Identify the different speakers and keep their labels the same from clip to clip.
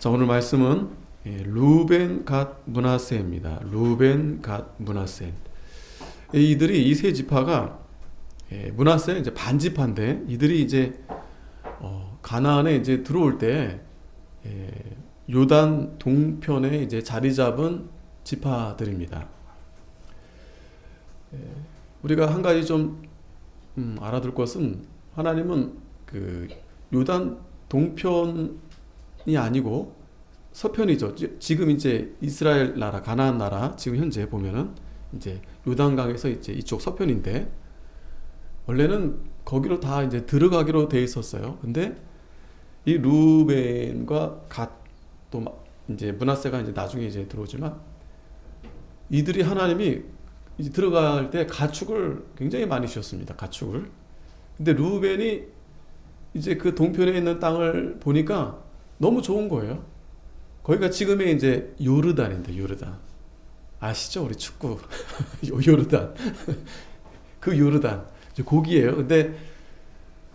Speaker 1: 자, 오늘 말씀은 루벤 갓 므낫세입니다. 루벤 갓 므낫세. 이들이 이 세 지파가 므낫세 이제 반지파인데 이들이 이제 가나안에 이제 들어올 때 요단 동편에 이제 자리 잡은 지파들입니다. 우리가 한 가지 좀 알아둘 것은 하나님은 그 요단 동편이 아니고 서편이죠. 지금 이제 이스라엘 나라, 가나안 나라 지금 현재 보면은 이제 요단강에서 이제 이쪽 서편인데 원래는 거기로 다 이제 들어가기로 돼 있었어요. 근데 이 루벤과 갓 또 이제 므낫세가 이제 나중에 이제 들어오지만 이들이 하나님이 이제 들어갈 때 가축을 굉장히 많이 주셨습니다. 가축을. 근데 루벤이 이제 그 동편에 있는 땅을 보니까 너무 좋은 거예요. 거기가 지금의 이제 요르단인데, 요르단. 아시죠? 우리 축구. 요르단. 그 요르단. 이제 거기예요. 근데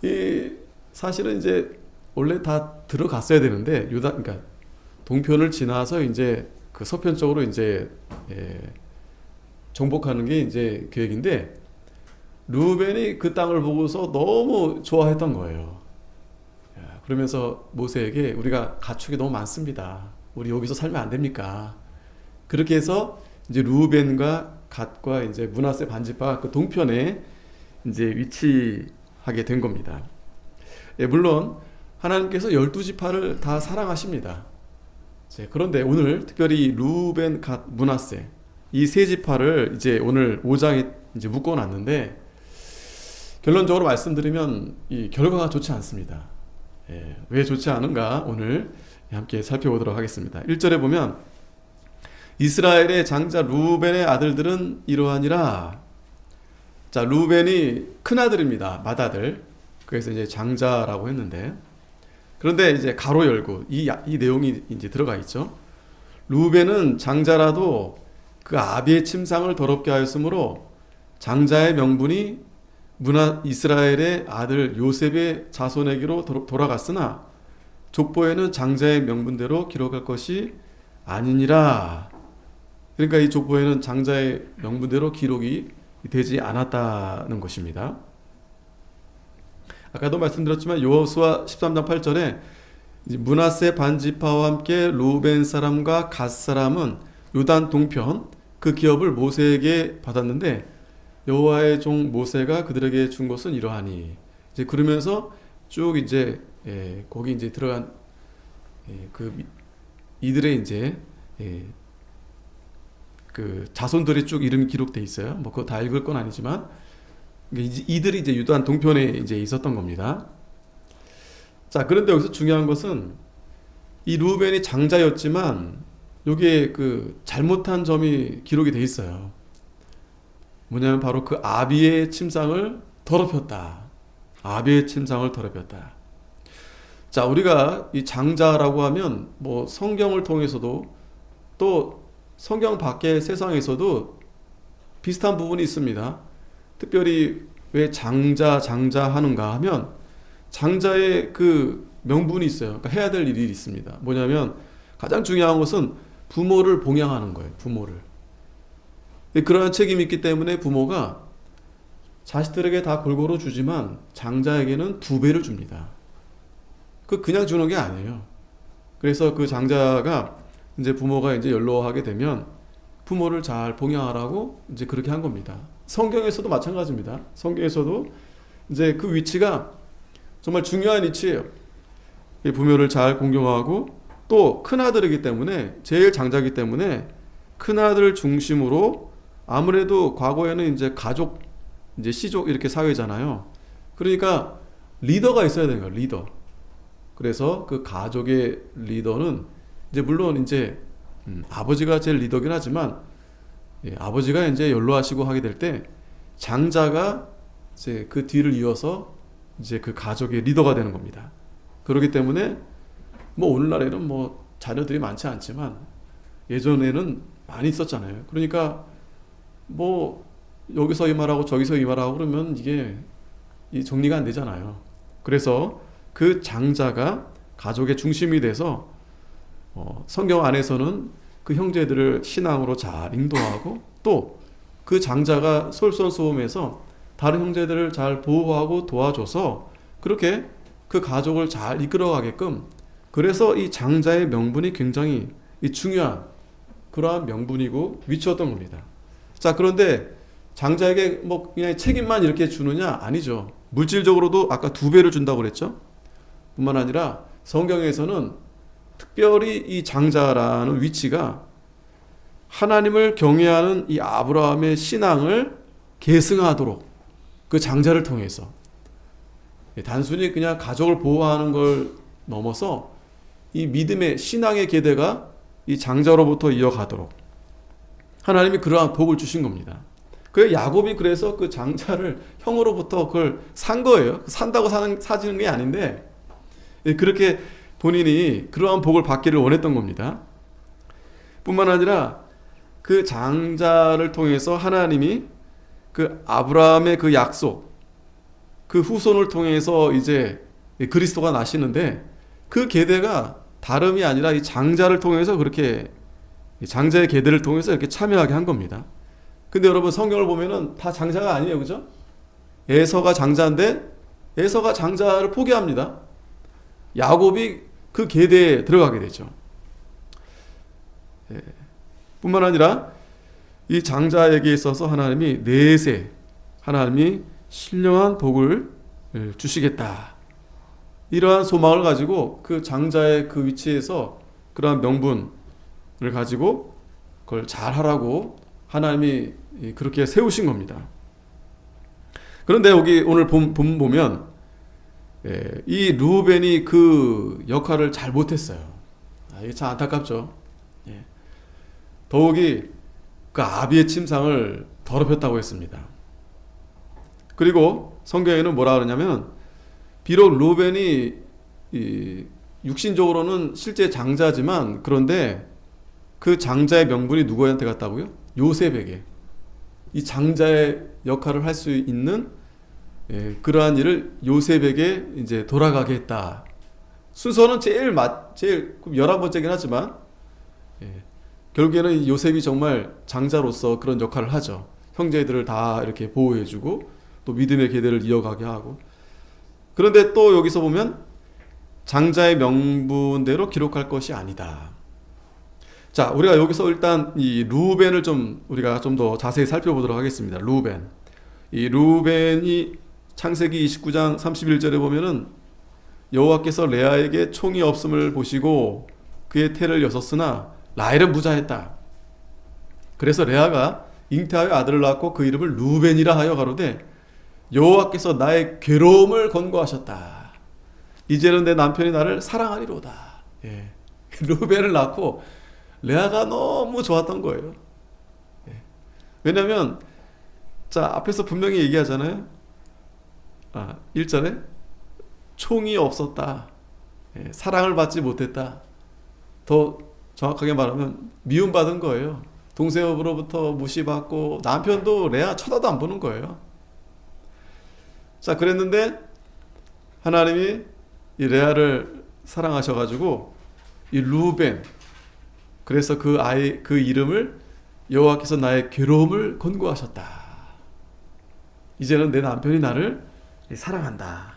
Speaker 1: 이 사실은 이제 원래 다 들어갔어야 되는데 그러니까 동편을 지나서 이제 그 서편 쪽으로 이제 정복하는 게 이제 계획인데 루벤이 그 땅을 보고서 너무 좋아했던 거예요. 그러면서 모세에게 우리가 가축이 너무 많습니다. 우리 여기서 살면 안 됩니까? 그렇게 해서 이제 루벤과 갓과 이제 므낫세 반지파 그 동편에 이제 위치하게 된 겁니다. 물론 하나님께서 12지파를 다 사랑하십니다. 그런데 오늘 특별히 루벤, 갓, 므낫세 이 세 지파를 이제 오늘 5장에 이제 묶어 놨는데 결론적으로 말씀드리면 이 결과가 좋지 않습니다. 왜 좋지 않은가 오늘 함께 살펴보도록 하겠습니다. 1절에 보면 이스라엘의 장자 루벤의 아들들은 이러하니라. 자, 루벤이 큰 아들입니다. 맏아들. 그래서 이제 장자라고 했는데 그런데 이제 가로 열고 이 내용이 이제 들어가 있죠. 루벤은 장자라도 그 아비의 침상을 더럽게 하였으므로 장자의 명분이 이스라엘의 아들 요셉의 자손에게로 돌아갔으나 족보에는 장자의 명분대로 기록할 것이 아니니라. 그러니까 이 족보에는 장자의 명분대로 기록이 되지 않았다는 것입니다. 아까도 말씀드렸지만 여호수아 13장 8절에 므낫세 반지파와 함께 루벤 사람과 갓 사람은 요단 동편 그 기업을 모세에게 받았는데 여호와의 종 모세가 그들에게 준 것은 이러하니. 이제 그러면서 쭉 이제 거기 이제 들어간 그 이들의 이제 그 자손들이 쭉 이름이 기록돼 있어요. 뭐 그거 다 읽을 건 아니지만 이들이 이제 유단 동편에 이제 있었던 겁니다. 자, 그런데 여기서 중요한 것은 이 루벤이 장자였지만 여기에 그 잘못한 점이 기록이 돼 있어요. 뭐냐면 바로 그 아비의 침상을 더럽혔다. 아비의 침상을 더럽혔다. 자, 우리가 이 장자라고 하면 뭐 성경을 통해서도 또 성경 밖의 세상에서도 비슷한 부분이 있습니다. 특별히 왜 장자 하는가 하면 장자의 그 명분이 있어요. 그러니까 해야 될 일이 있습니다. 뭐냐면 가장 중요한 것은 부모를 봉양하는 거예요. 부모를. 그러한 책임이 있기 때문에 부모가 자식들에게 다 골고루 주지만 장자에게는 2배를 줍니다. 그냥 주는 게 아니에요. 그래서 그 장자가 이제 부모가 이제 연로하게 되면 부모를 잘 봉양하라고 이제 그렇게 한 겁니다. 성경에서도 마찬가지입니다. 성경에서도 이제 그 위치가 정말 중요한 위치예요. 부모를 잘 공경하고 또 큰아들이기 때문에 제일 장자이기 때문에 큰아들 중심으로 아무래도 과거에는 이제 가족, 이제 시족 이렇게 사회잖아요. 그러니까 리더가 있어야 되는 거예요. 리더. 그래서 그 가족의 리더는 이제 물론 이제 아버지가 제일 리더긴 하지만 아버지가 이제 연로하시고 하게 될 때 장자가 이제 그 뒤를 이어서 이제 그 가족의 리더가 되는 겁니다. 그렇기 때문에 뭐 오늘날에는 뭐 자녀들이 많지 않지만 예전에는 많이 있었잖아요. 그러니까 뭐 여기서 이 말하고 저기서 이 말하고 그러면 이게 정리가 안 되잖아요. 그래서 그 장자가 가족의 중심이 돼서 성경 안에서는 그 형제들을 신앙으로 잘 인도하고 또 그 장자가 솔선수범해서 다른 형제들을 잘 보호하고 도와줘서 그렇게 그 가족을 잘 이끌어가게끔, 그래서 이 장자의 명분이 굉장히 중요한 그러한 명분이고 위치였던 겁니다. 자, 그런데 장자에게 뭐 그냥 책임만 이렇게 주느냐? 아니죠. 물질적으로도 아까 2배를 준다고 그랬죠. 뿐만 아니라 성경에서는 특별히 이 장자라는 위치가 하나님을 경외하는 이 아브라함의 신앙을 계승하도록 그 장자를 통해서, 단순히 그냥 가족을 보호하는 걸 넘어서 이 믿음의 신앙의 계대가 이 장자로부터 이어가도록 하나님이 그러한 복을 주신 겁니다. 그래서 야곱이 그래서 그 장자를 형으로부터 그걸 산 거예요. 산다고 사지는 게 아닌데 그렇게 본인이 그러한 복을 받기를 원했던 겁니다. 뿐만 아니라 그 장자를 통해서 하나님이 그 아브라함의 그 약속, 그 후손을 통해서 이제 그리스도가 나시는데 그 계대가 다름이 아니라 이 장자를 통해서 그렇게 장자의 계대를 통해서 이렇게 참여하게 한 겁니다. 근데 여러분 성경을 보면은 다 장자가 아니에요, 그죠? 에서가 장자인데 에서가 장자를 포기합니다. 야곱이 그 계대에 들어가게 되죠. 뿐만 아니라 이 장자에게 있어서 하나님이 내세, 하나님이 신령한 복을 주시겠다, 이러한 소망을 가지고 그 장자의 그 위치에서 그러한 명분을 가지고 그걸 잘하라고 하나님이 그렇게 세우신 겁니다. 그런데 여기 오늘 본 보면 이 르우벤이 그 역할을 잘 못했어요. 이게 참 안타깝죠. 더욱이 그 아비의 침상을 더럽혔다고 했습니다. 그리고 성경에는 뭐라 그러냐면, 비록 르우벤이 육신적으로는 실제 장자지만, 그런데 그 장자의 명분이 누구한테 갔다고요? 요셉에게. 이 장자의 역할을 할 수 있는 그러한 일을 요셉에게 이제 돌아가게 했다. 순서는 제일 11번째긴 하지만 결국에는 요셉이 정말 장자로서 그런 역할을 하죠. 형제들을 다 이렇게 보호해주고 또 믿음의 계대를 이어가게 하고. 그런데 또 여기서 보면 장자의 명분대로 기록할 것이 아니다. 자, 우리가 여기서 일단 이 르우벤을 우리가 좀 더 자세히 살펴보도록 하겠습니다. 르우벤. 이 르우벤이 창세기 29장 31절에 보면은 여호와께서 레아에게 총이 없음을 보시고 그의 태를 여섰으나 라헬은 무자했다. 그래서 레아가 잉태하여 아들을 낳고 그 이름을 르우벤이라 하여 가로되 여호와께서 나의 괴로움을 권고하셨다. 이제는 내 남편이 나를 사랑하리로다. 르우벤을 낳고 레아가 너무 좋았던 거예요. 왜냐하면 자, 앞에서 분명히 얘기하잖아요. 1절에 총이 없었다. 사랑을 받지 못했다. 더 정확하게 말하면 미움받은 거예요. 동생으로부터 무시받고 남편도 레아 쳐다도 안 보는 거예요. 자, 그랬는데 하나님이 이 레아를 사랑하셔가지고 이 르우벤, 그래서 그 아이 그 이름을 여호와께서 나의 괴로움을 권고하셨다. 이제는 내 남편이 나를 사랑한다.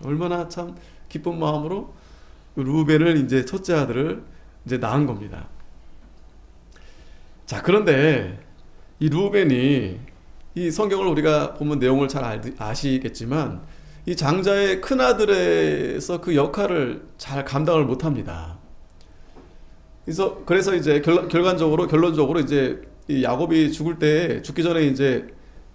Speaker 1: 얼마나 참 기쁜 마음으로 르우벤을 이제 첫째 아들을 이제 낳은 겁니다. 자, 그런데 이 르우벤이 이 성경을 우리가 보면 내용을 잘 아시겠지만 이 장자의 큰 아들에서 그 역할을 잘 감당을 못합니다. 그래서 이제 결론적으로 이제 이 야곱이 죽기 전에 이제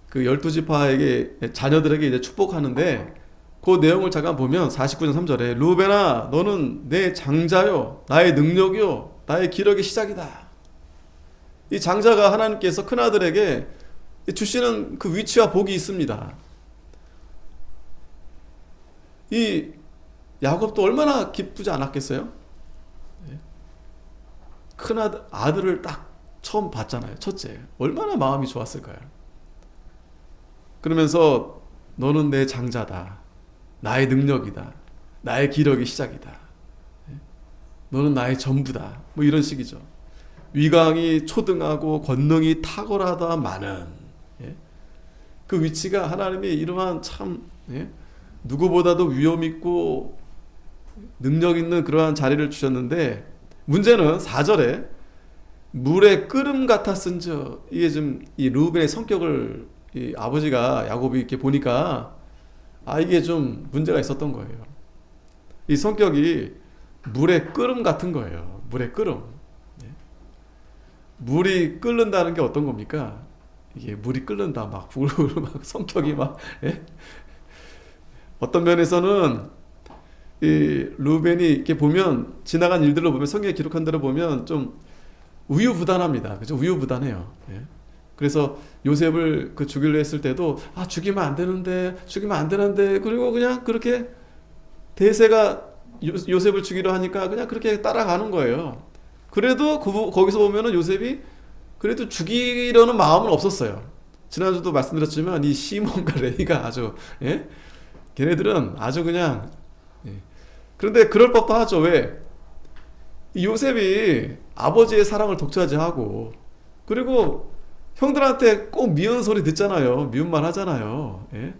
Speaker 1: 그 12지파에게 자녀들에게 이제 축복하는데, 그 내용을 잠깐 보면 49장 3절에 르우벤아 너는 내 장자요 나의 능력이요 나의 기력의 시작이다. 이 장자가 하나님께서 큰아들에게 주시는 그 위치와 복이 있습니다. 이 야곱도 얼마나 기쁘지 않았겠어요? 아들을 딱 처음 봤잖아요. 첫째. 얼마나 마음이 좋았을까요? 그러면서 너는 내 장자다. 나의 능력이다. 나의 기력의 시작이다. 너는 나의 전부다. 뭐 이런 식이죠. 위강이 초등하고 권능이 탁월하다마는, 예? 그 위치가 하나님이 이러한 참, 예? 누구보다도 위험 있고 능력 있는 그러한 자리를 주셨는데, 문제는 4절에 물의 끓음 같았은즉, 이게 좀 이 르우벤의 성격을 이 아버지가 야곱이 이렇게 보니까 이게 좀 문제가 있었던 거예요. 이 성격이 물의 끓음 같은 거예요. 물의 끓음. 예? 물이 끓는다는 게 어떤 겁니까? 이게 물이 끓는다, 막 부글부글 막 성격이 막, 예? 어떤 면에서는 이 르우벤이 이렇게 보면, 지나간 일들을 보면, 성경에 기록한 대로 보면 좀 우유부단합니다. 그죠? 우유부단해요. 예? 그래서 요셉을 그 죽이려 했을 때도 죽이면 안 되는데, 죽이면 안 되는데, 그리고 그냥 그렇게 대세가 요셉을 죽이려 하니까 그냥 그렇게 따라가는 거예요. 그래도 거기서 보면은 요셉이 그래도 죽이려는 마음은 없었어요. 지난주도 말씀드렸지만 이 시몬과 레위가 아주, 예? 걔네들은 아주 그냥, 예. 그런데 그럴 법도 하죠. 왜? 이 요셉이 아버지의 사랑을 독차지하고, 그리고 형들한테 꼭 미운 소리 듣잖아요. 미운 말 하잖아요. 예?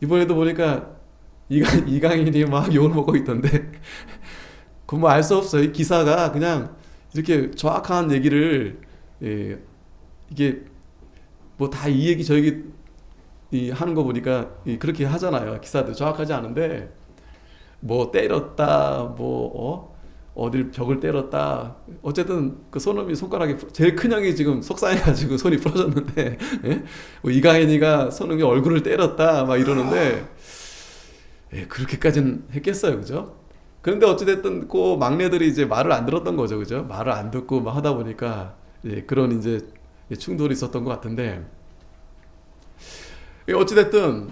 Speaker 1: 이번에도 보니까 이강인이 막 욕을 먹고 있던데, 그건 뭐 알 수 없어요. 이 기사가 그냥 이렇게 정확한 얘기를, 예, 이게 뭐 다 이 얘기 저 얘기 하는 거 보니까 그렇게 하잖아요. 기사들 정확하지 않은데, 뭐 때렸다, 어딜 벽을 때렸다. 어쨌든 그 손흥민 손가락이, 제일 큰 형이 지금 속상해가지고 손이 부러졌는데, 예? 뭐 이강인이가 손흥민 얼굴을 때렸다 막 이러는데, 예, 그렇게까지는 했겠어요, 그죠? 그런데 어찌됐든 그 막내들이 이제 말을 안 들었던 거죠, 그죠? 말을 안 듣고 막 하다 보니까, 예, 그런 이제 충돌이 있었던 것 같은데, 예, 어찌됐든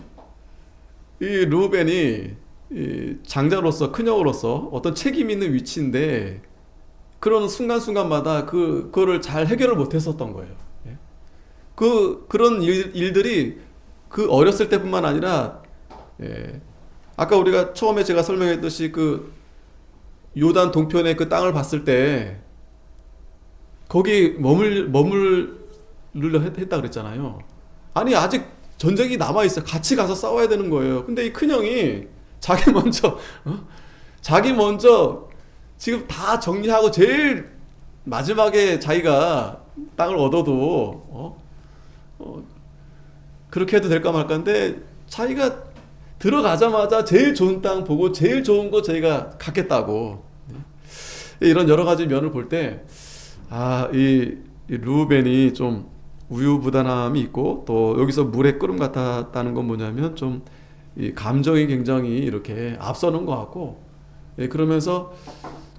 Speaker 1: 이 르우벤이 이 장자로서, 큰형으로서 어떤 책임 있는 위치인데, 그런 순간순간마다 그거를 잘 해결을 못 했었던 거예요. 예? 그런 일들이 그 어렸을 때뿐만 아니라, 예, 아까 우리가 처음에 제가 설명했듯이 그 요단 동편의 그 땅을 봤을 때 거기 머물르려 했다 그랬잖아요. 아니, 아직 전쟁이 남아있어. 같이 가서 싸워야 되는 거예요. 근데 이 큰형이 자기 먼저 지금 다 정리하고 제일 마지막에 자기가 땅을 얻어도 그렇게 해도 될까 말까인데, 자기가 들어가자마자 제일 좋은 땅 보고 제일 좋은 거 저희가 갖겠다고. 이런 여러 가지 면을 볼 때, 이 르우벤이 좀 우유부단함이 있고, 또 여기서 물의 끓음 같았다는 건 뭐냐면 좀 이 감정이 굉장히 이렇게 앞서는 것 같고, 예, 그러면서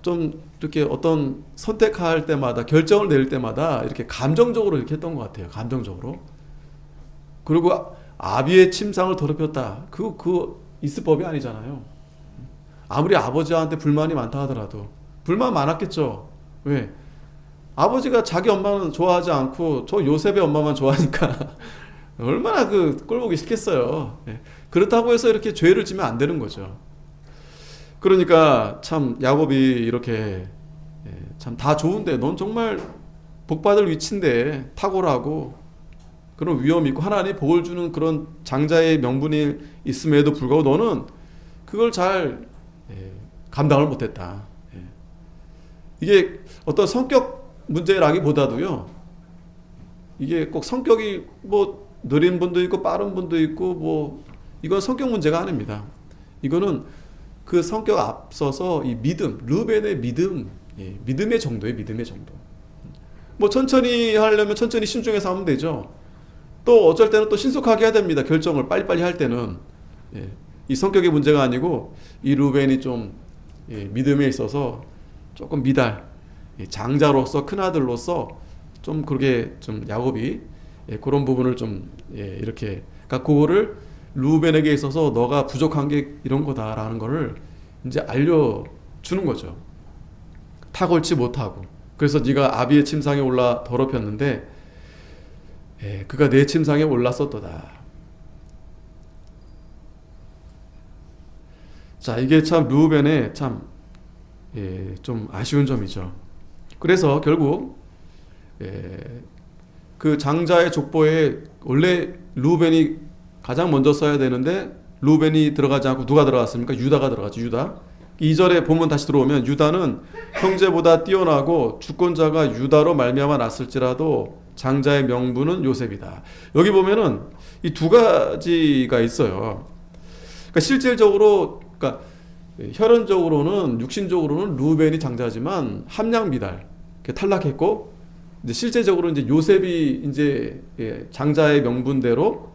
Speaker 1: 좀 이렇게 어떤 선택할 때마다, 결정을 내릴 때마다 이렇게 감정적으로 이렇게 했던 것 같아요. 감정적으로. 그리고 아비의 침상을 더럽혔다. 그 있을 법이 아니잖아요. 아무리 아버지한테 불만이 많다 하더라도. 불만 많았겠죠. 왜? 아버지가 자기 엄마는 좋아하지 않고 저 요셉의 엄마만 좋아하니까 얼마나 그 꼴보기 싫겠어요. 예. 그렇다고 해서 이렇게 죄를 지면 안 되는 거죠. 그러니까 참 야곱이 이렇게, 참 다 좋은데, 넌 정말 복받을 위치인데, 탁월하고 그런 위험이 있고 하나님이 복을 주는 그런 장자의 명분이 있음에도 불구하고 너는 그걸 잘, 감당을 못했다. 이게 어떤 성격 문제라기보다도요, 이게 꼭 성격이 뭐 느린 분도 있고 빠른 분도 있고, 뭐 이건 성격 문제가 아닙니다. 이거는 그 성격 앞서서 이 믿음, 르우벤의 믿음, 믿음의 정도예요. 믿음의 정도. 뭐 천천히 하려면 천천히 신중해서 하면 되죠. 또 어쩔 때는 또 신속하게 해야 됩니다. 결정을 빨리빨리 할 때는. 이 성격의 문제가 아니고 이 르우벤이 좀, 믿음에 있어서 조금 미달, 장자로서 큰아들로서 좀 그렇게 좀 야곱이, 그런 부분을 좀, 이렇게, 그러니까 그거를 르우벤에게 있어서 너가 부족한 게 이런 거다라는 거를 이제 알려주는 거죠. 탁월치 못하고. 그래서 네가 아비의 침상에 올라 더럽혔는데, 그가 내 침상에 올랐었도다. 자, 이게 참 르우벤의 참 좀 아쉬운 점이죠. 그래서 결국 그 장자의 족보에 원래 루벤이 가장 먼저 써야 되는데 루벤이 들어가지 않고 누가 들어갔습니까? 유다가 들어갔죠. 유다. 2절에 본문 다시 들어오면 유다는 형제보다 뛰어나고 주권자가 유다로 말미암아 났을지라도 장자의 명분은 요셉이다. 여기 보면은 이 두 가지가 있어요. 그러니까 실질적으로, 그러니까 혈연적으로는, 육신적으로는 루벤이 장자지만 함량 미달 탈락했고, 이제 실제적으로 이제 요셉이 이제 장자의 명분대로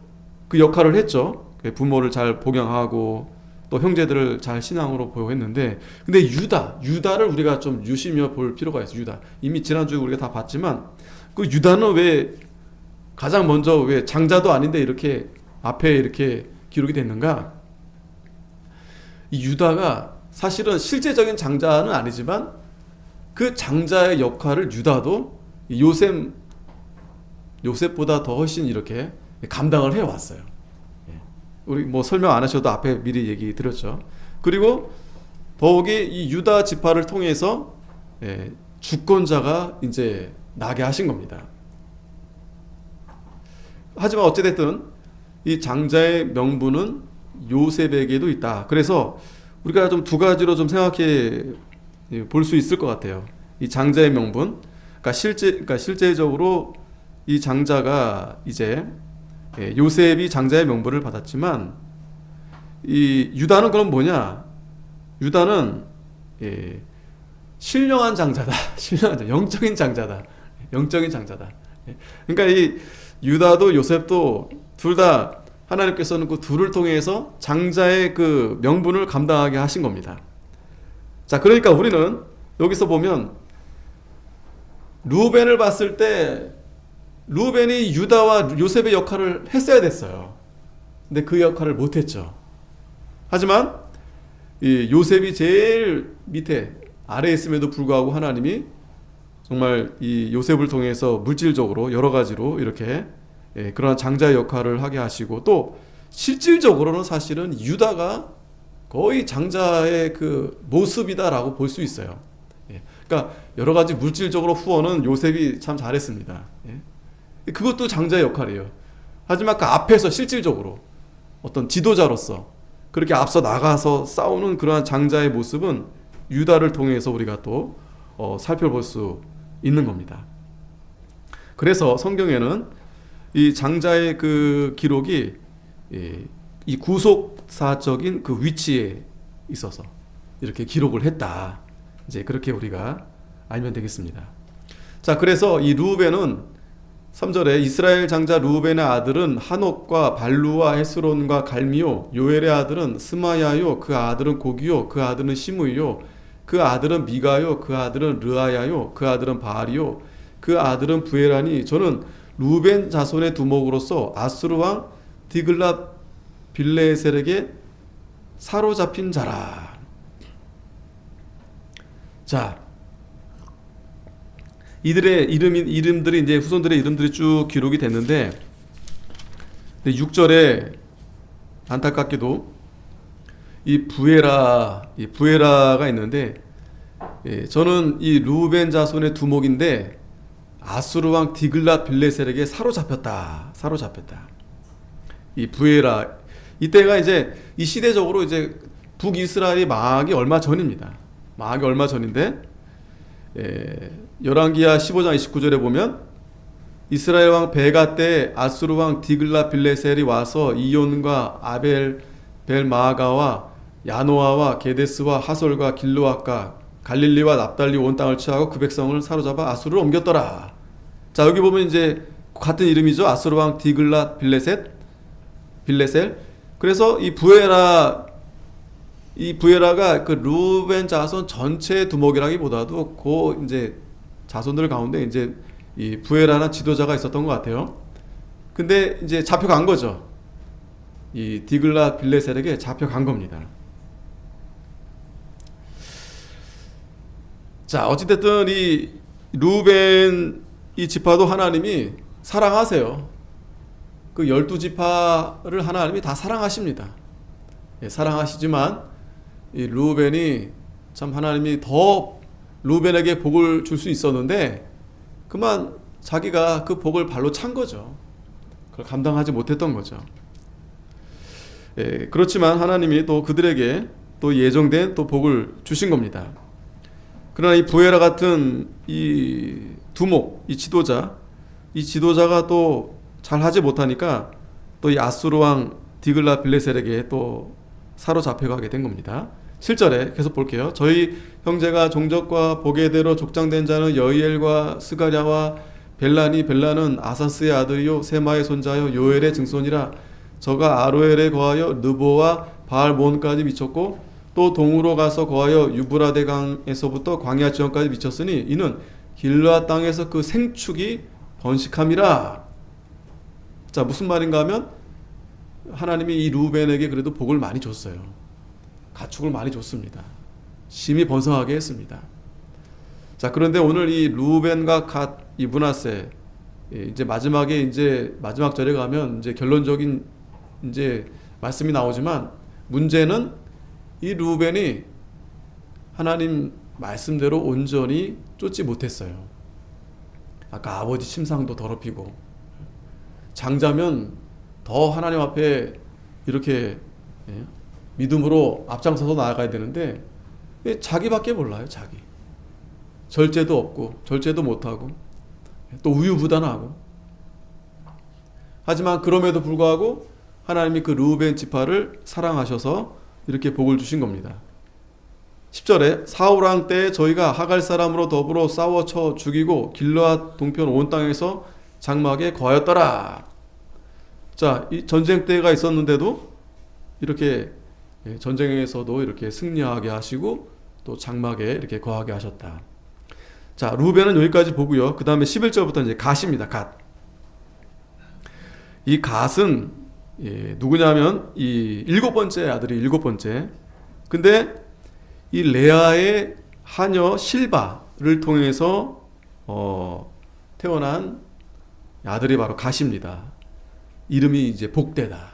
Speaker 1: 그 역할을 했죠. 부모를 잘 복양하고 또 형제들을 잘 신앙으로 보호했는데, 근데 유다를 우리가 좀 유심히 볼 필요가 있어요. 유다. 이미 지난주에 우리가 다 봤지만 그 유다는 왜 가장 먼저 왜 장자도 아닌데 이렇게 앞에 이렇게 기록이 됐는가? 이 유다가 사실은 실제적인 장자는 아니지만 그 장자의 역할을 유다도 요셉보다 더 훨씬 이렇게 감당을 해왔어요. 우리 뭐 설명 안 하셔도 앞에 미리 얘기 드렸죠. 그리고 더욱이 이 유다 지파를 통해서 주권자가 이제 나게 하신 겁니다. 하지만 어찌됐든 이 장자의 명분은 요셉에게도 있다. 그래서 우리가 좀 두 가지로 좀 생각해 볼 수 있을 것 같아요. 이 장자의 명분, 그러니까 실제적으로 이 장자가 이제 요셉이 장자의 명분을 받았지만 이 유다는 그럼 뭐냐? 유다는 신령한 장자다. 신령한 영적인 장자다. 영적인 장자다. 그러니까 이 유다도 요셉도 둘 다 하나님께서는 그 둘을 통해서 장자의 그 명분을 감당하게 하신 겁니다. 자, 그러니까 우리는 여기서 보면 루벤을 봤을 때 루벤이 유다와 요셉의 역할을 했어야 됐어요. 근데 그 역할을 못했죠. 하지만 이 요셉이 제일 밑에 아래에 있음에도 불구하고 하나님이 정말 이 요셉을 통해서 물질적으로 여러 가지로 이렇게 그런 장자의 역할을 하게 하시고, 또 실질적으로는 사실은 유다가 거의 장자의 그 모습이다라고 볼 수 있어요. 그러니까 여러 가지 물질적으로 후원은 요셉이 참 잘했습니다. 그것도 장자의 역할이에요. 하지만 그 앞에서 실질적으로 어떤 지도자로서 그렇게 앞서 나가서 싸우는 그러한 장자의 모습은 유다를 통해서 우리가 또 살펴볼 수 있는 겁니다. 그래서 성경에는 이 장자의 그 기록이 이 구속사적인 그 위치에 있어서 이렇게 기록을 했다. 이제 그렇게 우리가 알면 되겠습니다. 자, 그래서 이 르우벤은 3절에 이스라엘 장자 르우벤의 아들은 한옥과 발루와 헤스론과 갈미요, 요엘의 아들은 스마야요, 그 아들은 고기요, 그 아들은 시므이요, 그 아들은 미가요, 그 아들은 르아야요, 그 아들은 바알이요, 그 아들은 부에라니 저는 루벤 자손의 두목으로서 아수르 왕 디글랏 빌레셀에게 사로잡힌 자라. 자, 이들의 이름들이 이제 후손들의 이름들이 쭉 기록이 됐는데 6절에 안타깝게도 이 부에라가 있는데, 저는 이 루벤 자손의 두목인데 아수르 왕 디글랏 빌레셀에게 사로잡혔다. 이 부에라, 이때가 이제 이 시대적으로 이제 북이스라엘이 망하기 얼마 전입니다. 망하기 얼마 전인데, 열왕기하 15장 29절에 보면 이스라엘 왕 베가 때 아수르 왕 디글랏 빌레셀이 와서 이온과 아벨 벨마아가와 야노아와 게데스와 하솔과 길르앗과 갈릴리와 납달리 온 땅을 취하고 그 백성을 사로잡아 아수르로 옮겼더라. 자, 여기 보면 이제 같은 이름이죠. 아수르 왕 디글랏 빌레셀. 그래서 이 부에라가 그 루벤 자손 전체 두목이라기보다도 그 이제 자손들 가운데 이제 이 부에라나 지도자가 있었던 것 같아요. 근데 이제 잡혀간 거죠. 이 디글랏 빌레셀에게 잡혀간 겁니다. 자, 어찌됐든 이 루벤 이 지파도 하나님이 사랑하세요. 그 12지파를 하나님이 다 사랑하십니다. 사랑하시지만 이 루벤이 참 하나님이 더 루벤에게 복을 줄 수 있었는데 그만 자기가 그 복을 발로 찬 거죠. 그걸 감당하지 못했던 거죠. 예, 그렇지만 하나님이 또 그들에게 또 예정된 또 복을 주신 겁니다. 그러나 이 부에라 같은 이 두목, 이 지도자가 또 잘하지 못하니까 또 이 아수르 왕 디글라 빌레셀에게 또 사로잡혀가게 된 겁니다. 7절에 계속 볼게요. 저희 형제가 종족과 보게대로 족장된 자는 여이엘과 스가랴와 벨라는 아사스의 아들이요 세마의 손자요 요엘의 증손이라. 저가 아로엘에 거하여 느보와 바알몬까지 미쳤고 또 동으로 가서 거하여 유브라데 강에서부터 광야 지원까지 미쳤으니 이는 길르앗 땅에서 그 생축이 번식함이라. 자, 무슨 말인가 하면 하나님이 이 루벤에게 그래도 복을 많이 줬어요. 가축을 많이 줬습니다. 심히 번성하게 했습니다. 자, 그런데 오늘 이 루벤과 갓, 이 므낫세, 이제 마지막에 이제 마지막 절에 가면 이제 결론적인 이제 말씀이 나오지만 문제는 이 루벤이 하나님 말씀대로 온전히 쫓지 못했어요. 아까 아버지 침상도 더럽히고 장자면 더 하나님 앞에 이렇게 믿음으로 앞장서서 나아가야 되는데 자기밖에 몰라요. 자기 절제도 없고 절제도 못하고 또 우유부단하고. 하지만 그럼에도 불구하고 하나님이 그 루벤 지파를 사랑하셔서 이렇게 복을 주신 겁니다. 10절에 사울 왕 때에 저희가 하갈 사람으로 더불어 싸워 쳐 죽이고 길르앗 동편 온 땅에서 장막에 거하였더라. 자, 이 전쟁 때가 있었는데도 이렇게 전쟁에서도 이렇게 승리하게 하시고 또 장막에 이렇게 거하게 하셨다. 자, 루벤은 여기까지 보고요. 그 다음에 11절부터 이제 갓입니다. 갓. 이 갓은 누구냐면 이 일곱 번째 아들이 일곱 번째. 근데 이 레아의 하녀 실바를 통해서 태어난 아들이 바로 갓입니다. 이름이 이제 복되다.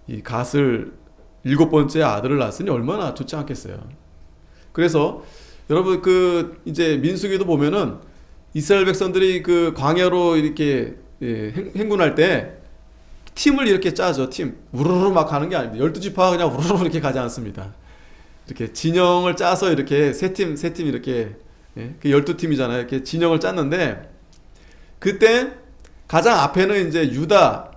Speaker 1: 이 갓을 일곱 번째 아들을 낳았으니 얼마나 좋지 않겠어요. 그래서 여러분 그 이제 민수기도 보면은 이스라엘 백성들이 그 광야로 이렇게 행군할 때 팀을 이렇게 짜죠. 팀 우르르 막 가는 게 아닙니다. 12지파가 그냥 우르르 이렇게 가지 않습니다. 이렇게 진영을 짜서 이렇게 세 팀 이렇게 그 12팀이잖아요. 이렇게 진영을 짰는데 그때 가장 앞에는 이제 유다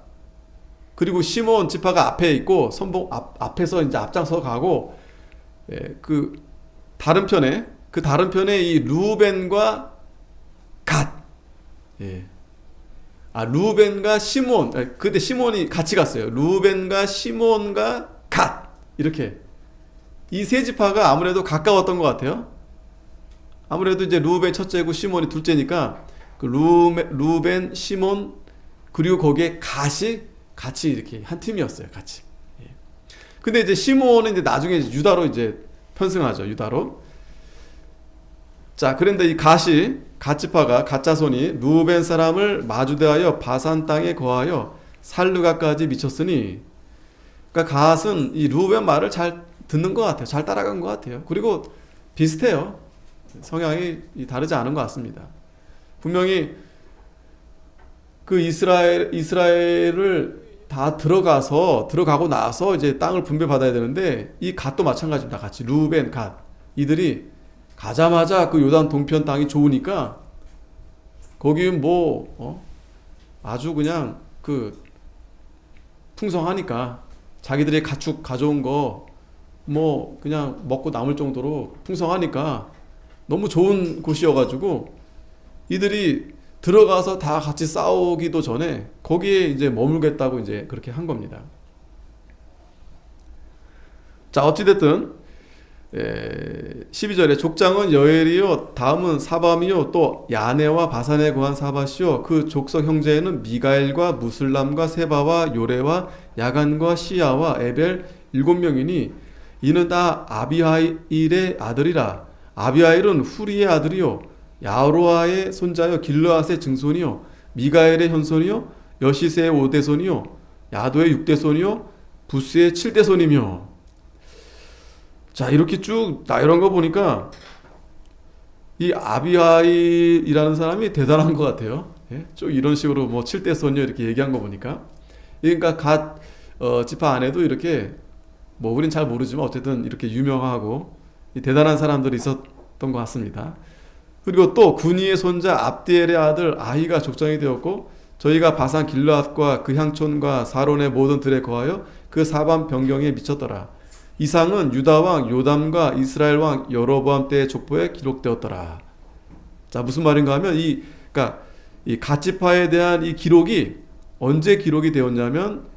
Speaker 1: 그리고 시몬 지파가 앞에 있고 선봉 앞에서 이제 앞장서 가고 그 다른 편에 이 루벤과 갓 루벤과 시몬 그때 시몬이 같이 갔어요. 루벤과 시몬과 갓 이렇게 이 세 지파가 아무래도 가까웠던 것 같아요. 아무래도 이제 루벤 첫째고 시몬이 둘째니까 그 루벤, 시몬 그리고 거기에 갓이 같이 이렇게 한 팀이었어요. 같이. 근데 이제 시몬은 이제 나중에 유다로 이제 편승하죠. 유다로. 자, 그런데 이 갓 지파가 갓 자손이 루벤 사람을 마주대하여 바산 땅에 거하여 살르가까지 미쳤으니, 그러니까 갓은 이 루벤 말을 잘 듣는 것 같아요. 잘 따라간 것 같아요. 그리고 비슷해요. 성향이 다르지 않은 것 같습니다. 분명히 그 이스라엘을 다 들어가고 나서 이제 땅을 분배받아야 되는데 이 갓도 마찬가지입니다. 같이 루벤, 갓 이들이 가자마자 그 요단 동편 땅이 좋으니까 거기 아주 그냥 그 풍성하니까 자기들이 가축 가져온 거 그냥 먹고 남을 정도로 풍성하니까 너무 좋은 곳이어가지고 이들이 들어가서 다 같이 싸우기도 전에 거기에 이제 머물겠다고 이제 그렇게 한 겁니다. 자, 어찌됐든 12절에 족장은 여엘이요 다음은 사밤이요 또 야네와 바산에 거한 사밧이요 그 족속 형제에는 미가엘과 무슬람과 세바와 요레와 야간과 시야와 에벨 7명이니 이는 다 아비하일의 아들이라. 아비하일은 후리의 아들이요 야로아의 손자요 길르앗의 증손이요 미가엘의 현손이요 여시세의 5대손이요 야도의 6대손이요 부스의 7대손이며. 자, 이렇게 쭉 나열한 거 보니까 이 아비하일이라는 사람이 대단한 것 같아요. 예? 쭉 이런 식으로 뭐 7대 소녀 이렇게 얘기한 거 보니까. 그러니까 갓 지파 안에도 이렇게 뭐 우린 잘 모르지만 어쨌든 이렇게 유명하고 대단한 사람들이 있었던 것 같습니다. 그리고 또 군이의 손자 압디엘의 아들 아히가 족장이 되었고 저희가 바산 길르앗과 그 향촌과 사론의 모든 들에 거하여 그 사방 변경에 미쳤더라. 이상은 유다 왕 요담과 이스라엘 왕 여로보암 때의 족보에 기록되었더라. 자, 무슨 말인가 하면 그러니까 이 갓지파에 대한 이 기록이 언제 기록이 되었냐면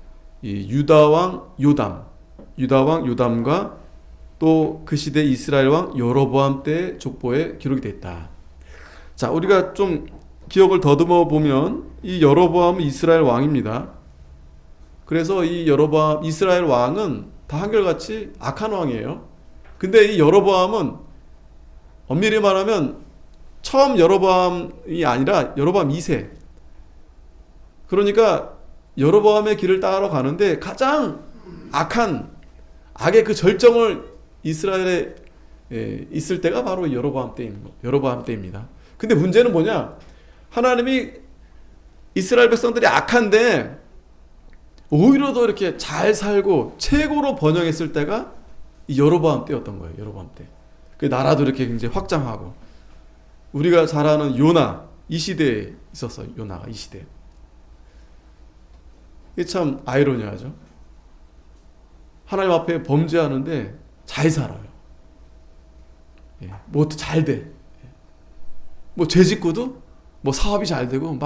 Speaker 1: 이 유다 왕 요담과 또 그 시대 이스라엘 왕 여로보암 때의 족보에 기록이 됐다. 자, 우리가 좀 기억을 더듬어 보면 이 여로보암은 이스라엘 왕입니다. 그래서 이 여로보암 이스라엘 왕은 다 한결같이 악한 왕이에요. 근데 이 여로보암은 엄밀히 말하면 처음 여로보암이 아니라 여로보암 2세. 그러니까 여로보암의 길을 따라 가는데 가장 악의 그 절정을 이스라엘에 있을 때가 바로 여로보암 때입니다. 근데 문제는 뭐냐? 하나님이 이스라엘 백성들이 악한데 오히려 더 이렇게 잘 살고 최고로 번영했을 때가 이 여로보암 때였던 거예요. 여로보암 때. 그 나라도 이렇게 굉장히 확장하고 우리가 잘 아는 요나 이 시대에 있었어요. 요나가 이 시대. 이게 참 아이러니하죠. 하나님 앞에 범죄하는데 잘 살아요. 뭐 잘 돼. 뭐 죄 짓고도 뭐 사업이 잘 되고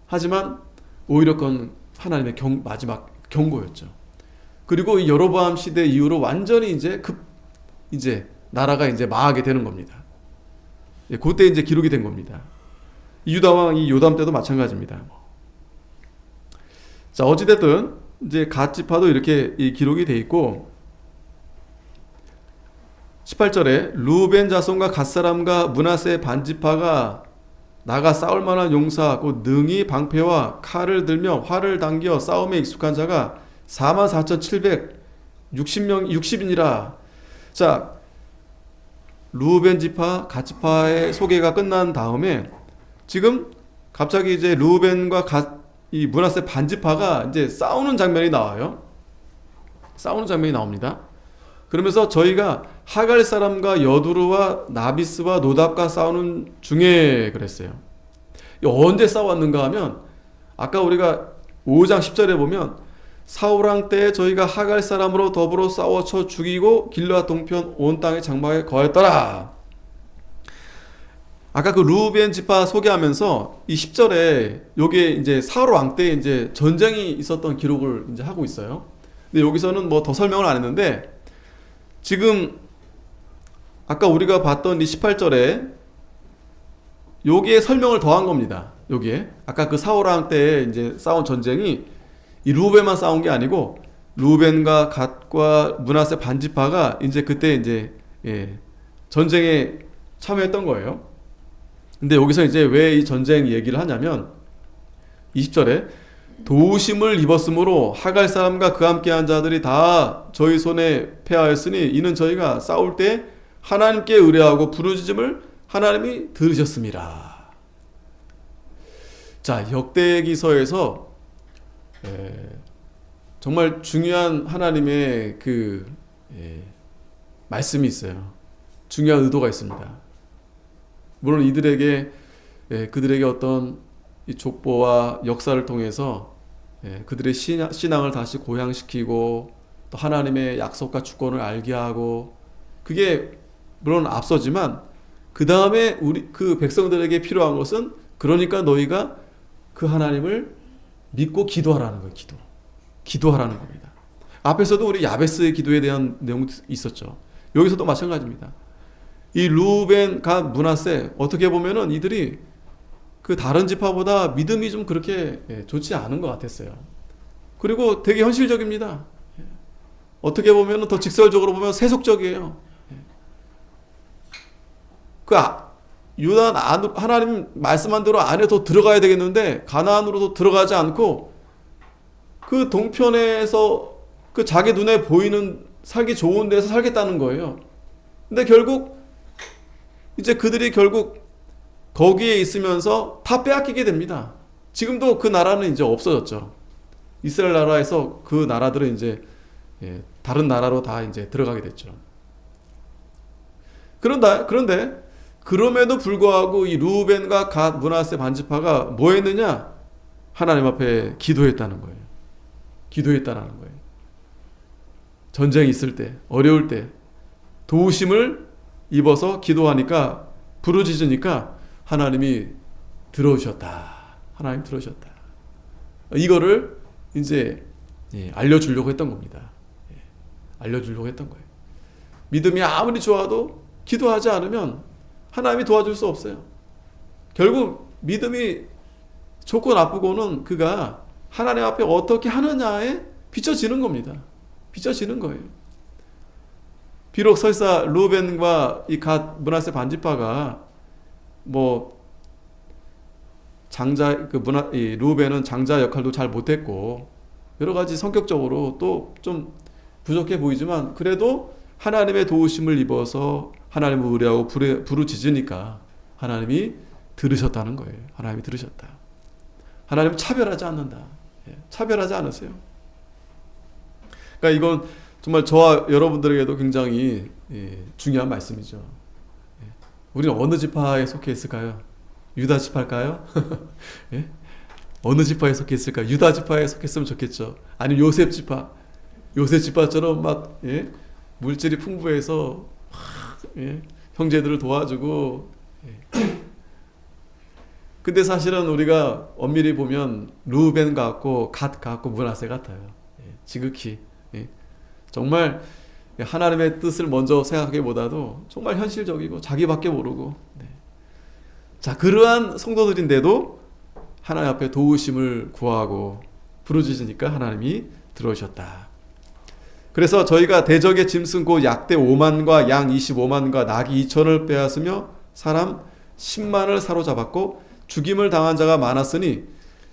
Speaker 1: 하지만 오히려 그건 하나님의 마지막 경고였죠. 그리고 이 여로보암 시대 이후로 완전히 이제 나라가 이제 망하게 되는 겁니다. 그때 이제 기록이 된 겁니다. 유다 왕 이 요담 때도 마찬가지입니다. 자, 어찌됐든 이제 갓 지파도 이렇게 이 기록이 돼 있고 18절에 루벤 자손과 갓 사람과 므낫세 반지파가 나가 싸울 만한 용사 곧 능히 방패와 칼을 들며 활을 당겨 싸움에 익숙한 자가 44,760인이라. 자, 루벤 지파, 갓 지파의 소개가 끝난 다음에 지금 갑자기 이제 루벤과 이 므낫세 반지파가 이제 싸우는 장면이 나와요. 싸우는 장면이 나옵니다. 그러면서 저희가 하갈 사람과 여두루와 나비스와 노답과 싸우는 중에 그랬어요. 언제 싸웠는가 하면 아까 우리가 5장 10절에 보면 사울왕 때에 저희가 하갈 사람으로 더불어 싸워 쳐 죽이고 길르앗 동편 온 땅의 장막에 거했더라. 아까 그 루벤 지파 소개하면서 이 10절에 요게 이제 사울왕 때 이제 전쟁이 있었던 기록을 이제 하고 있어요. 근데 여기서는 뭐 더 설명을 안 했는데 지금 아까 우리가 봤던 이 18절에 여기에 설명을 더한 겁니다. 여기에 아까 그 사울왕 때 이제 싸운 전쟁이 이 루벤만 싸운 게 아니고 루벤과 갓과 므낫세 반지파가 이제 그때 이제 전쟁에 참여했던 거예요. 근데 여기서 이제 왜 이 전쟁 얘기를 하냐면 20절에 도우심을 입었으므로 하갈 사람과 그 함께한 자들이 다 저희 손에 패하였으니 이는 저희가 싸울 때 하나님께 의뢰하고 부르짖음을 하나님이 들으셨습니다. 자, 역대기서에서 정말 중요한 하나님의 그 말씀이 있어요. 중요한 의도가 있습니다. 물론 그들에게 어떤 이 족보와 역사를 통해서 그들의 신앙을 다시 고양시키고 또 하나님의 약속과 주권을 알게 하고 그게 물론 앞서지만 그 다음에 그 백성들에게 필요한 것은 그러니까 너희가 그 하나님을 믿고 기도하라는 거예요. 기도하라는 겁니다. 앞에서도 우리 야베스의 기도에 대한 내용도 있었죠. 여기서도 마찬가지입니다. 이 루벤, 갓, 므낫세 어떻게 보면은 이들이 그 다른 지파보다 믿음이 좀 그렇게 좋지 않은 것 같았어요. 그리고 되게 현실적입니다. 어떻게 보면은 더 직설적으로 보면 세속적이에요. 유다 하나님 말씀한 대로 안에 더 들어가야 되겠는데 가나안으로도 들어가지 않고 그 동편에서 그 자기 눈에 보이는 살기 좋은 데서 살겠다는 거예요. 근데 결국 이제 그들이 결국 거기에 있으면서 다 빼앗기게 됩니다. 지금도 그 나라는 이제 없어졌죠. 이스라엘 나라에서 그 나라들은 이제 다른 나라로 다 이제 들어가게 됐죠. 그런데 그럼에도 불구하고 이 루벤과 갓, 므낫세 반지파가 뭐 했느냐? 하나님 앞에 기도했다는 거예요. 기도했다는 거예요. 전쟁이 있을 때, 어려울 때 도우심을 입어서 기도하니까, 부르짖으니까 하나님이 들어오셨다. 하나님 들어오셨다. 이거를 이제 알려주려고 했던 겁니다. 알려주려고 했던 거예요. 믿음이 아무리 좋아도 기도하지 않으면 하나님이 도와줄 수 없어요. 결국 믿음이 좋고 나쁘고는 그가 하나님 앞에 어떻게 하느냐에 비춰지는 겁니다. 비춰지는 거예요. 비록 설사 루벤과 이 갓, 므낫세 반지파가 뭐 장자, 이 루벤은 장자 역할도 잘 못했고 여러 가지 성격적으로 또 좀 부족해 보이지만, 그래도 하나님의 도우심을 입어서 하나님을 의뢰하고 부르짖으니까 하나님이 들으셨다는 거예요. 하나님이 들으셨다. 하나님은 차별하지 않는다. 차별하지 않으세요. 그러니까 이건 정말 저와 여러분들에게도 굉장히 중요한 말씀이죠. 우리는 어느 지파에 속해 있을까요? 유다 지파일까요? 예? 어느 지파에 속해 있을까요? 유다 지파에 속했으면 좋겠죠. 아니면 요셉 지파. 요셉 지파처럼 막 물질이 풍부해서 형제들을 도와주고. 근데 사실은 우리가 엄밀히 보면 루벤 같고 갓 같고 므낫세 같아요. 지극히 정말 하나님의 뜻을 먼저 생각하기보다도 정말 현실적이고 자기밖에 모르고. 자, 그러한 성도들인데도 하나님 앞에 도우심을 구하고 부르짖으니까 하나님이 들어오셨다. 그래서 저희가 대적의 짐승 곧 약대 5만과 양 25만과 나귀 2천을 빼앗으며 사람 10만을 사로잡았고 죽임을 당한 자가 많았으니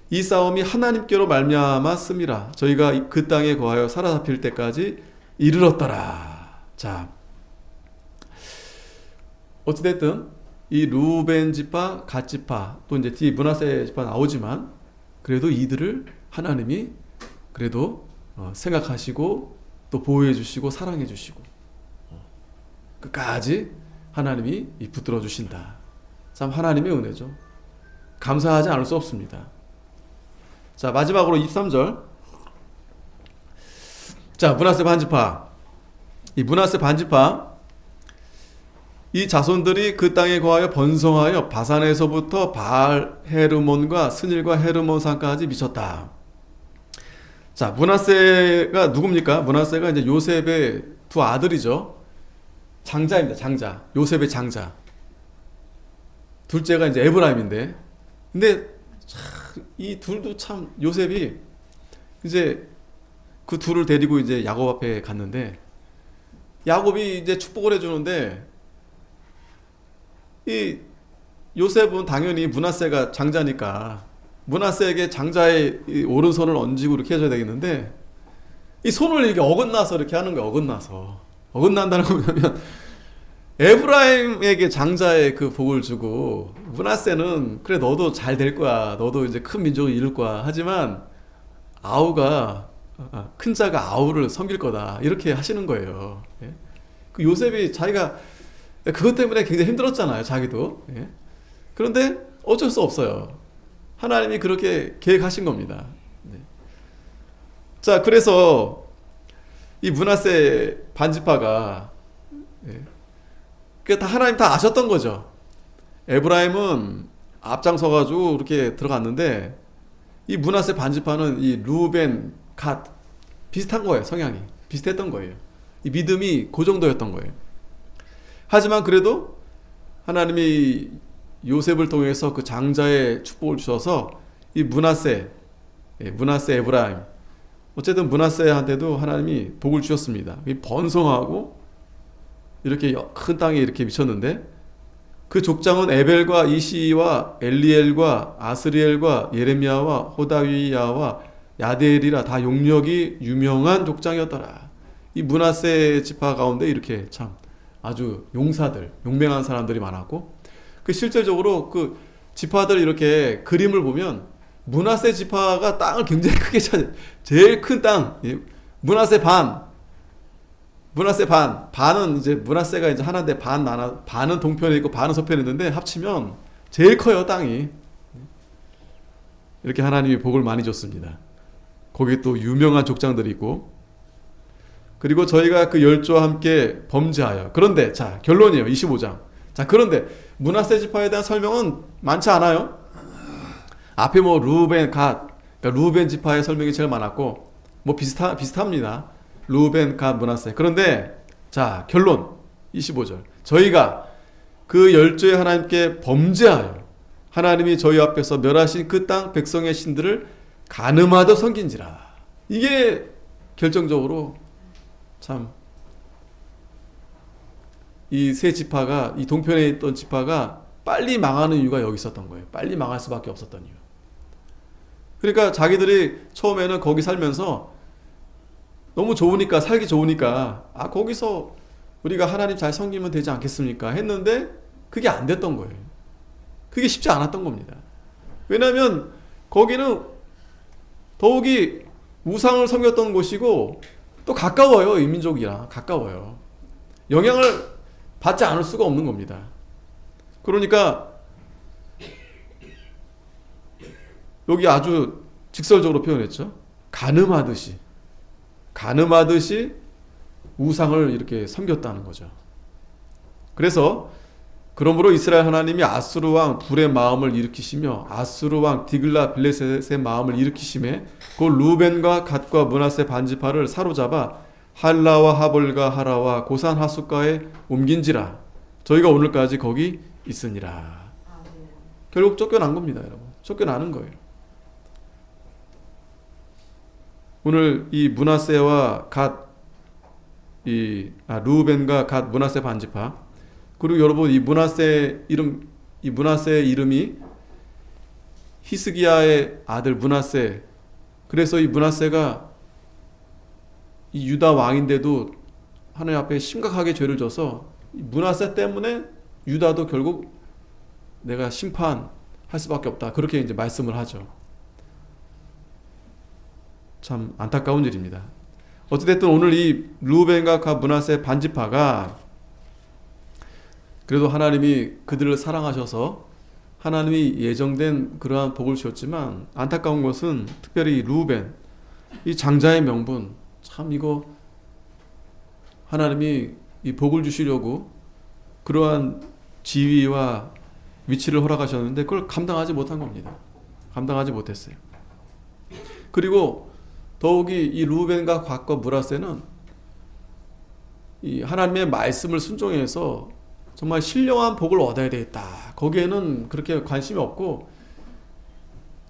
Speaker 1: 이 싸움이 하나님께로 말미암았음이라. 저희가 그 땅에 거하여 사로잡힐 때까지 이르렀더라. 자, 어찌됐든 이 루벤 지파, 갓 지파, 또 이제 뒤에 므낫세 지파 나오지만 그래도 이들을 하나님이 그래도 생각하시고 또 보호해 주시고 사랑해 주시고 끝까지 하나님이 붙들어 주신다. 참 하나님의 은혜죠. 감사하지 않을 수 없습니다. 자, 마지막으로 23절. 자, 므낫세 반지파. 이 므낫세 반지파, 이 자손들이 그 땅에 거하여 번성하여 바산에서부터 바알 헤르몬과 스닐과 헤르몬 산까지 미쳤다. 자, 므낫세가 누굽니까? 므낫세가 이제 요셉의 두 아들이죠. 장자입니다. 장자. 요셉의 장자. 둘째가 이제 에브라임인데, 근데 이 둘도 참, 요셉이 이제 그 둘을 데리고 이제 야곱 앞에 갔는데, 야곱이 이제 축복을 해주는데, 이 요셉은 당연히 므낫세가 장자니까 므낫세에게 장자의 이 오른손을 얹고 이렇게 해줘야 되겠는데, 이 손을 이렇게 어긋나서 이렇게 하는 거야. 어긋난다는 거 뭐냐면, 에브라임에게 장자의 그 복을 주고, 므낫세는 그래 너도 잘 될 거야, 너도 이제 큰 민족을 이룰 거야, 하지만 큰 자가 아우를 섬길 거다, 이렇게 하시는 거예요. 그 요셉이 자기가 그것 때문에 굉장히 힘들었잖아요, 자기도. 그런데 어쩔 수 없어요. 하나님이 그렇게 계획하신 겁니다. 자, 그래서 이 므낫세 반지파가 다 하나님 다 아셨던 거죠. 에브라임은 앞장서가지고 이렇게 들어갔는데, 이 므낫세 반지파는 이 루벤, 갓 비슷한 거예요. 성향이 비슷했던 거예요. 이 믿음이 그 정도였던 거예요. 하지만 그래도 하나님이 요셉을 통해서 그 장자의 축복을 주셔서 이 므낫세 에브라임, 어쨌든 므낫세한테도 하나님이 복을 주셨습니다. 번성하고 이렇게 큰 땅에 이렇게 미쳤는데, 그 족장은 에벨과 이시와 엘리엘과 아스리엘과 예레미야와 호다위야와 야데엘이라 다 용력이 유명한 족장이었더라. 이 므낫세 지파 가운데 이렇게 참 아주 용사들, 용맹한 사람들이 많았고, 그 실질적으로 그 지파들 이렇게 그림을 보면 므낫세 지파가 땅을 굉장히 크게 차지, 제일 큰 땅, 므낫세 반은 이제 므낫세가 이제 하나인데 반은 동편에 있고 반은 서편에 있는데 합치면 제일 커요, 땅이. 이렇게 하나님이 복을 많이 줬습니다. 거기 또 유명한 족장들이 있고, 그리고 저희가 그 열조와 함께 범죄하여. 그런데 자, 결론이에요. 25장. 자, 그런데 므낫세 지파에 대한 설명은 많지 않아요. 앞에 뭐 루벤, 갓, 그러니까 루벤 지파의 설명이 제일 많았고, 뭐 비슷합니다. 루벤, 갓, 므낫세. 그런데 자, 결론 25절. 저희가 그 열조의 하나님께 범죄하여 하나님이 저희 앞에서 멸하신 그 땅 백성의 신들을 간음하여 섬긴지라. 이게 결정적으로 참 이 세 지파가, 이 동편에 있던 지파가 빨리 망하는 이유가 여기 있었던 거예요. 빨리 망할 수밖에 없었던 이유. 그러니까 자기들이 처음에는 거기 살면서 너무 좋으니까, 살기 좋으니까, 아, 거기서 우리가 하나님 잘 섬기면 되지 않겠습니까? 했는데 그게 안 됐던 거예요. 그게 쉽지 않았던 겁니다. 왜냐하면 거기는 더욱이 우상을 섬겼던 곳이고 또 가까워요. 이민족이랑 가까워요. 영향을 받지 않을 수가 없는 겁니다. 그러니까 여기 아주 직설적으로 표현했죠. 간음하듯이 우상을 이렇게 섬겼다는 거죠. 그래서 그러므로 이스라엘 하나님이 아수르 왕 불의 마음을 일으키시며 아수르 왕 디글라 빌레셋의 마음을 일으키심에 그 루벤과 갓과 므낫세 반지파를 사로잡아 할라와 하볼과 하라와 고산 하숫가에 옮긴지라. 저희가 오늘까지 거기 있으니라. 결국 쫓겨난 겁니다, 여러분. 쫓겨나는 거예요. 오늘 이 므낫세와 갓, 루벤과 갓 므낫세 반지파, 그리고 여러분 이 므낫세 이름이 히스기야의 아들 므낫세. 그래서 이 므낫세가 이 유다 왕인데도 하나님 앞에 심각하게 죄를 져서 므낫세 때문에 유다도 결국 내가 심판할 수밖에 없다. 그렇게 이제 말씀을 하죠. 참 안타까운 일입니다. 어찌됐든 오늘 이 루벤과 갓 므낫세 반지파가 그래도 하나님이 그들을 사랑하셔서 하나님이 예정된 그러한 복을 주셨지만, 안타까운 것은 특별히 루벤, 이 장자의 명분, 참 이거 하나님이 이 복을 주시려고 그러한 지위와 위치를 허락하셨는데 그걸 감당하지 못한 겁니다. 감당하지 못했어요. 그리고 더욱이 이 루벤과 갓과 므낫세는 이 하나님의 말씀을 순종해서 정말 신령한 복을 얻어야 되겠다. 거기에는 그렇게 관심이 없고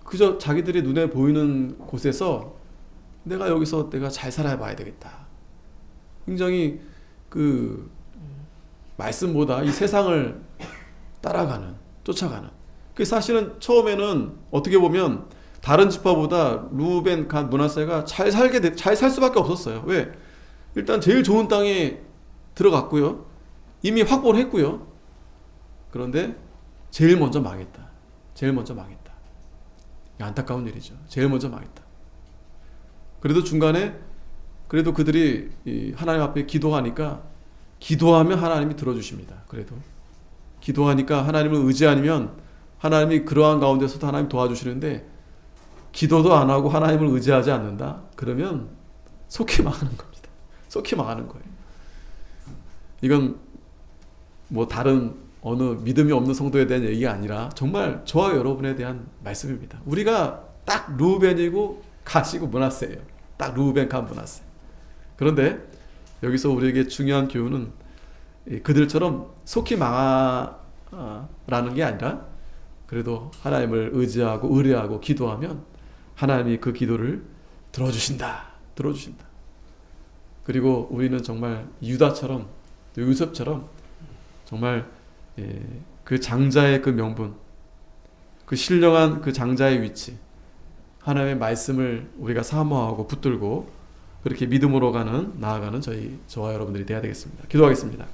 Speaker 1: 그저 자기들이 눈에 보이는 곳에서 내가 여기서 내가 잘 살아봐야 되겠다. 굉장히 그 말씀보다 이 세상을 따라가는, 쫓아가는. 그 사실은 처음에는 어떻게 보면 다른 지파보다 루벤, 갓, 므낫세가 잘 살 수밖에 없었어요. 왜? 일단 제일 좋은 땅에 들어갔고요. 이미 확보를 했고요. 그런데 제일 먼저 망했다. 안타까운 일이죠. 제일 먼저 망했다. 그래도 중간에 그래도 그들이 하나님 앞에 기도하니까, 기도하면 하나님이 들어주십니다. 그래도 기도하니까 하나님을 의지하면 하나님이 그러한 가운데서도 하나님 도와주시는데, 기도도 안 하고 하나님을 의지하지 않는다? 그러면 속히 망하는 겁니다. 속히 망하는 거예요. 이건 뭐 다른 어느 믿음이 없는 성도에 대한 얘기가 아니라 정말 저와 여러분에 대한 말씀입니다. 우리가 딱 루벤이고 갓이고 므낫세예요. 딱 루벤, 갓, 므낫세. 그런데 여기서 우리에게 중요한 교훈은 그들처럼 속히 망하라는 게 아니라 그래도 하나님을 의지하고 의뢰하고 기도하면 하나님이 그 기도를 들어주신다. 그리고 우리는 정말 유다처럼, 또 요셉처럼 정말 그 장자의 그 명분, 그 신령한 그 장자의 위치, 하나님의 말씀을 우리가 사모하고 붙들고 그렇게 믿음으로 나아가는 저와 여러분들이 되어야 되겠습니다. 기도하겠습니다.